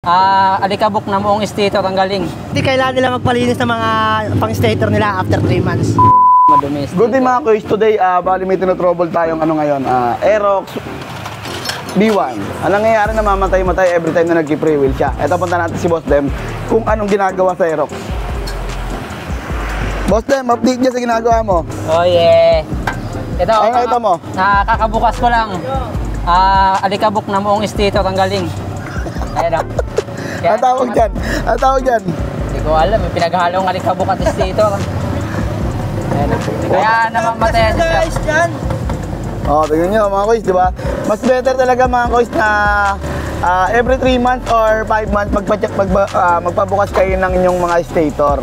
Alikabok na moong stator ang galing. Hindi kailangan nila magpalinis ng mga pang-stator nila after 3 months. Madumis. Good day mga kuys. Today, bali may tinotrouble tayong ngayon. Aerox B1. Ang nangyayari, namamatay-matay every time na nag-free wheel siya. Ito, punta natin si Boss Dem kung anong ginagawa sa Aerox. Boss Dem, update niya sa ginagawa mo. Oh yeah. Ito, Ay, nakita mo? Nakakabukas ko lang. Alikabok na moong stator ang galing. Ayan o. Ang tawag dyan? Ang tawag dyan? Hindi ko alam. May pinaghalong alikabok at stator. Ayan o. Kaya namamatayan siya. Tingnan nyo mga kuys, di ba? Mas better talaga mga kuys na every 3 months or 5 months magpabukas kayo ng inyong mga stator.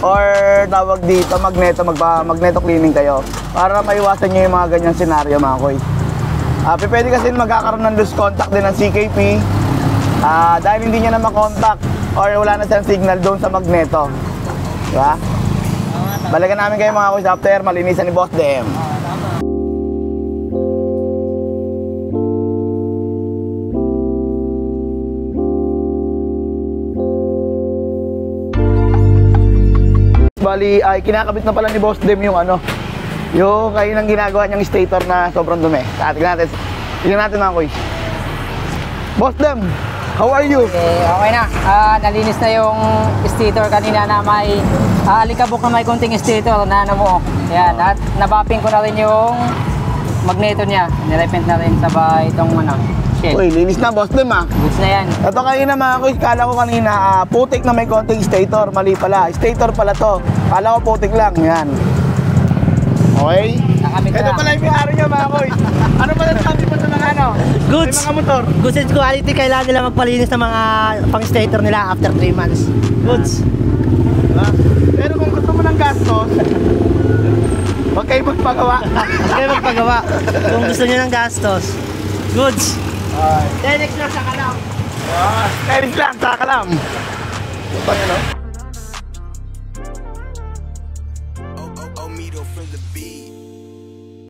Or tawag dito, magneto cleaning kayo. Para maiwasan nyo yung mga ganyang senaryo mga kuys. Pwede kasi magkakaroon ng loose contact din ng CKP. Dahil hindi niya na makontak or wala na siyang signal doon sa magneto. Diba? Balikan namin kayo mga kuys after malinisan ni Boss Dem. Bali, ay kinakabit na pala ni Boss Dem yung yung kayo nang ginagawa niyang stator na sobrang dumi. Tingnan natin mga kuys. Boss Dem, how are you? Okay na. Nalinis na yung stator kanina na may alikabok na may konting stator na mo. Yan. At nabapping ko na rin yung magneto niya. Nirepent na rin sabay itong shell. Uy, linis na Boss Dem Goods na yan. Ito kanina mga kuys, kala ko kanina putik na may konting stator. Mali pala. Stator pala to. Kala ko putik lang. Yan. Okay? Ito pala yung may-ari niya mga kuys. Ano ba nasabi mo sa mga Goods. May mga motor? Goods and quality, kailangan nila magpalinis ng mga pang-stator nila after 3 months. Goods. Diba? Pero kung gusto mo ng gastos, huwag kayo magpagawa. Kaya magpagawa. Kung gusto nyo ng gastos. Goods. Tenex lang sa kalam. Tenis lang, saka lang.